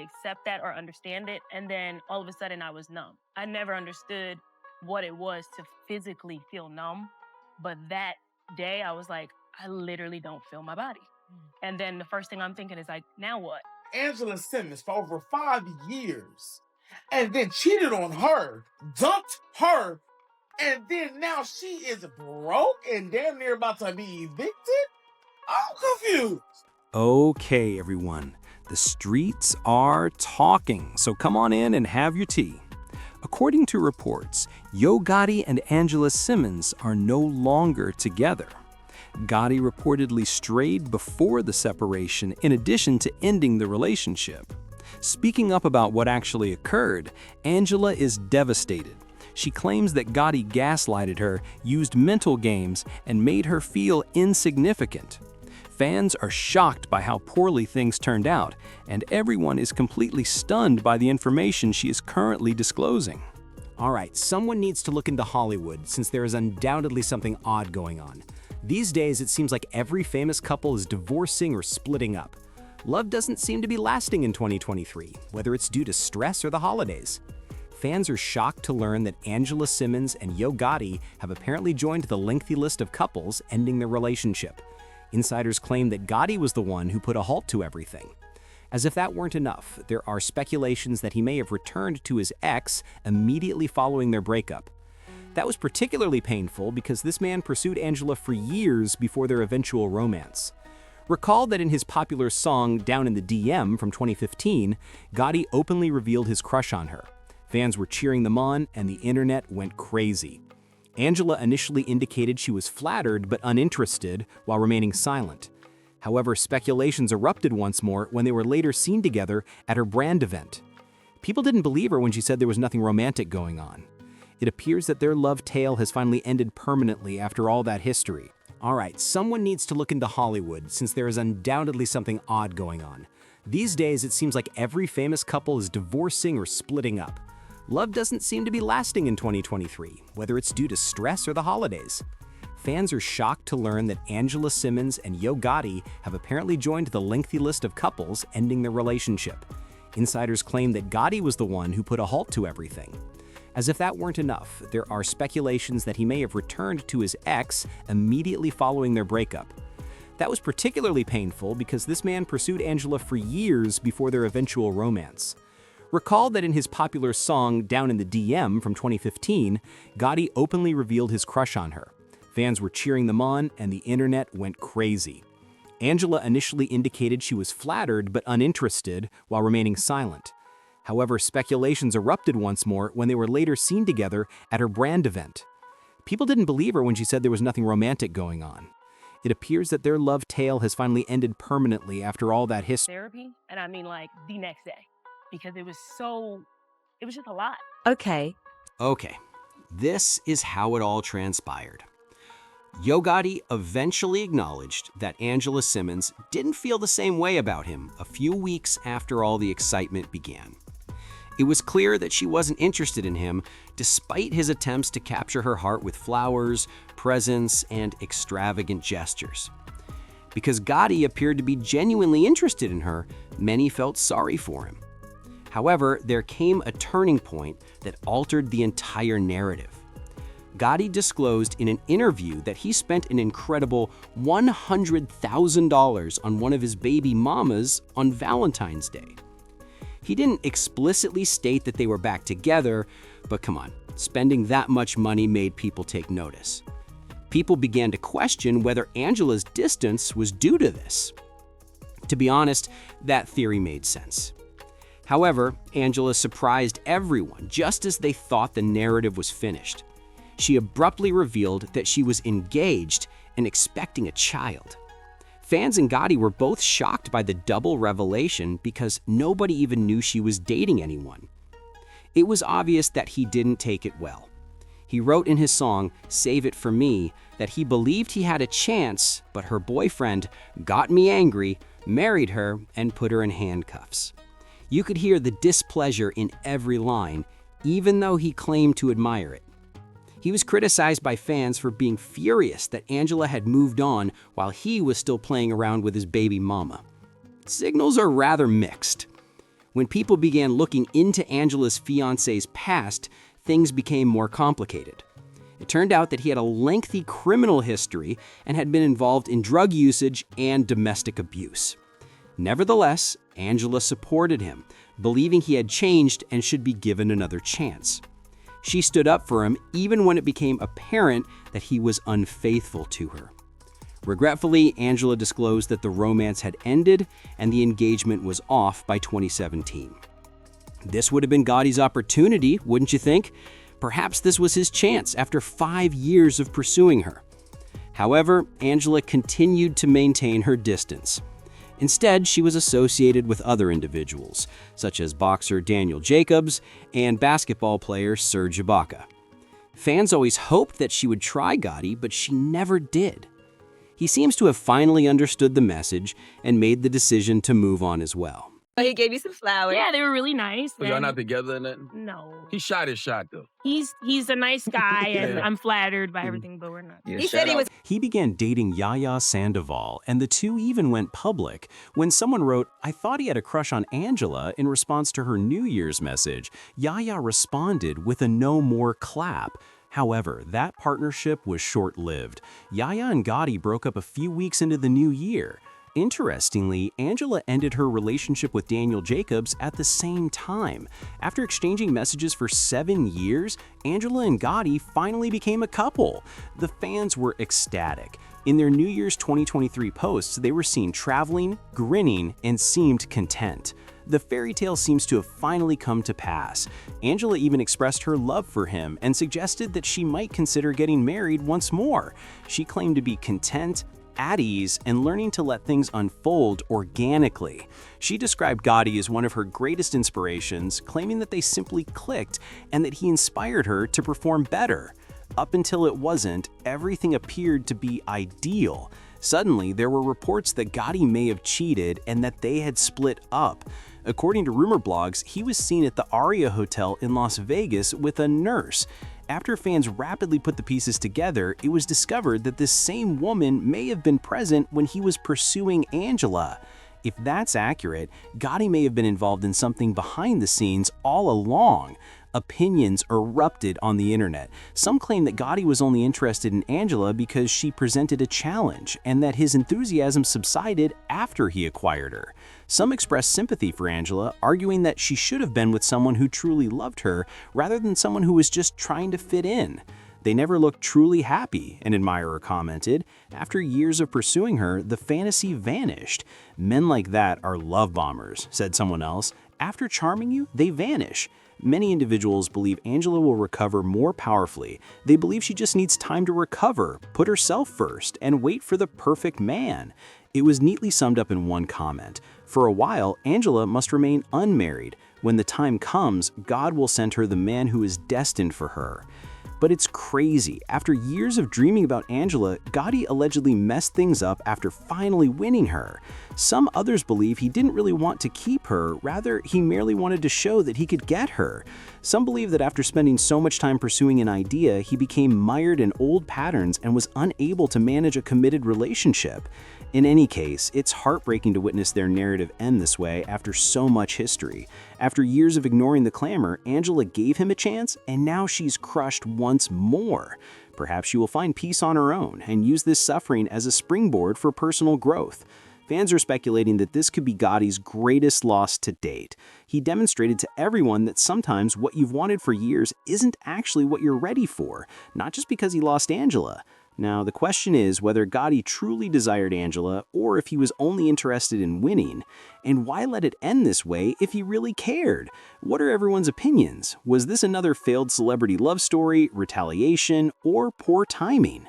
accept that or understand it. And then all of a sudden I was numb. I never understood what it was to physically feel numb. But that day I was like, I literally don't feel my body. And then the first thing I'm thinking is like, now what? Angela Simmons for over 5 years and then cheated on her, dumped her, and then now she is broke and damn near about to be evicted? I'm confused. Okay, everyone. The streets are talking, so come on in and have your tea. According to reports, Yo Gotti and Angela Simmons are no longer together. Gotti reportedly strayed before the separation in addition to ending the relationship. Speaking up about what actually occurred, Angela is devastated. She claims that Gotti gaslighted her, used mental games, and made her feel insignificant. Fans are shocked by how poorly things turned out, and everyone is completely stunned by the information she is currently disclosing. All right, someone needs to look into Hollywood since there is undoubtedly something odd going on. These days, it seems like every famous couple is divorcing or splitting up. Love doesn't seem to be lasting in 2023, whether it's due to stress or the holidays. Fans are shocked to learn that Angela Simmons and Yo Gotti have apparently joined the lengthy list of couples ending their relationship. Insiders claim that Gotti was the one who put a halt to everything. As if that weren't enough, there are speculations that he may have returned to his ex immediately following their breakup. That was particularly painful because this man pursued Angela for years before their eventual romance. Recall that in his popular song Down in the DM from 2015, Gotti openly revealed his crush on her. Fans were cheering them on, and the internet went crazy. Angela initially indicated she was flattered but uninterested while remaining silent. However, speculations erupted once more when they were later seen together at her brand event. People didn't believe her when she said there was nothing romantic going on. It appears that their love tale has finally ended permanently after all that history. All right, someone needs to look into Hollywood since there is undoubtedly something odd going on. These days, it seems like every famous couple is divorcing or splitting up. Love doesn't seem to be lasting in 2023, whether it's due to stress or the holidays. Fans are shocked to learn that Angela Simmons and Yo Gotti have apparently joined the lengthy list of couples ending their relationship. Insiders claim that Gotti was the one who put a halt to everything. As if that weren't enough, there are speculations that he may have returned to his ex immediately following their breakup. That was particularly painful because this man pursued Angela for years before their eventual romance. Recall that in his popular song Down in the DM from 2015, Gotti openly revealed his crush on her. Fans were cheering them on, and the internet went crazy. Angela initially indicated she was flattered but uninterested while remaining silent. However, speculations erupted once more when they were later seen together at her brand event. People didn't believe her when she said there was nothing romantic going on. It appears that their love tale has finally ended permanently after all that history. Therapy. And I mean like the next day. Because it was just a lot. Okay, this is how it all transpired. Yo Gotti eventually acknowledged that Angela Simmons didn't feel the same way about him a few weeks after all the excitement began. It was clear that she wasn't interested in him, despite his attempts to capture her heart with flowers, presents, and extravagant gestures. Because Gotti appeared to be genuinely interested in her, many felt sorry for him. However, there came a turning point that altered the entire narrative. Gotti disclosed in an interview that he spent an incredible $100,000 on one of his baby mamas on Valentine's Day. He didn't explicitly state that they were back together, but come on, spending that much money made people take notice. People began to question whether Angela's distance was due to this. To be honest, that theory made sense. However, Angela surprised everyone just as they thought the narrative was finished. She abruptly revealed that she was engaged and expecting a child. Fans and Gotti were both shocked by the double revelation because nobody even knew she was dating anyone. It was obvious that he didn't take it well. He wrote in his song, Save It For Me, that he believed he had a chance, but her boyfriend got me angry, married her, and put her in handcuffs. You could hear the displeasure in every line, even though he claimed to admire it. He was criticized by fans for being furious that Angela had moved on while he was still playing around with his baby mama. Signals are rather mixed. When people began looking into Angela's fiancé's past, things became more complicated. It turned out that he had a lengthy criminal history and had been involved in drug usage and domestic abuse. Nevertheless, Angela supported him, believing he had changed and should be given another chance. She stood up for him even when it became apparent that he was unfaithful to her. Regretfully, Angela disclosed that the romance had ended and the engagement was off by 2017. This would have been Gotti's opportunity, wouldn't you think? Perhaps this was his chance after 5 years of pursuing her. However, Angela continued to maintain her distance. Instead, she was associated with other individuals, such as boxer Daniel Jacobs and basketball player Serge Ibaka. Fans always hoped that she would try Gotti, but she never did. He seems to have finally understood the message and made the decision to move on as well. He gave you some flowers. Yeah, they were really nice. But y'all and- not together or nothing? No. He shot his shot, though. He's a nice guy, and Yeah. I'm flattered by everything, but we're not. Yeah, He said he was. He began dating Yaya Sandoval, and the two even went public. When someone wrote, "I thought he had a crush on Angela," in response to her New Year's message, Yaya responded with a no more clap. However, that partnership was short-lived. Yaya and Gotti broke up a few weeks into the new year. Interestingly, Angela ended her relationship with Daniel Jacobs at the same time. After exchanging messages for 7 years, Angela and Gotti finally became a couple. The fans were ecstatic. In their New Year's 2023 posts, they were seen traveling, grinning, and seemed content. The fairy tale seems to have finally come to pass. Angela even expressed her love for him and suggested that she might consider getting married once more. She claimed to be content, at ease, and learning to let things unfold organically. She described Gotti as one of her greatest inspirations, claiming that they simply clicked and that he inspired her to perform better. Up until it wasn't, everything appeared to be ideal. Suddenly, there were reports that Gotti may have cheated and that they had split up. According to rumor blogs, he was seen at the Aria Hotel in Las Vegas with a nurse. After fans rapidly put the pieces together, it was discovered that this same woman may have been present when he was pursuing Angela. If that's accurate, Gotti may have been involved in something behind the scenes all along. Opinions erupted on the internet. Some claim that Gotti was only interested in Angela because she presented a challenge, and that his enthusiasm subsided after he acquired her. Some expressed sympathy for Angela, arguing that she should have been with someone who truly loved her rather than someone who was just trying to fit in. They never looked truly happy, an admirer commented. After years of pursuing her, the fantasy vanished. Men like that are love bombers, said someone else. After charming you, they vanish. Many individuals believe Angela will recover more powerfully. They believe she just needs time to recover, put herself first, and wait for the perfect man. It was neatly summed up in one comment. For a while, Angela must remain unmarried. When the time comes, God will send her the man who is destined for her. But it's crazy. After years of dreaming about Angela, Gotti allegedly messed things up after finally winning her. Some others believe he didn't really want to keep her, rather he merely wanted to show that he could get her. Some believe that after spending so much time pursuing an idea, he became mired in old patterns and was unable to manage a committed relationship. In any case, it's heartbreaking to witness their narrative end this way after so much history. After years of ignoring the clamor, Angela gave him a chance, and now she's crushed once more. Perhaps she will find peace on her own and use this suffering as a springboard for personal growth. Fans are speculating that this could be Gotti's greatest loss to date. He demonstrated to everyone that sometimes what you've wanted for years isn't actually what you're ready for, not just because he lost Angela. Now, the question is whether Gotti truly desired Angela or if he was only interested in winning. And why let it end this way if he really cared? What are everyone's opinions? Was this another failed celebrity love story, retaliation, or poor timing?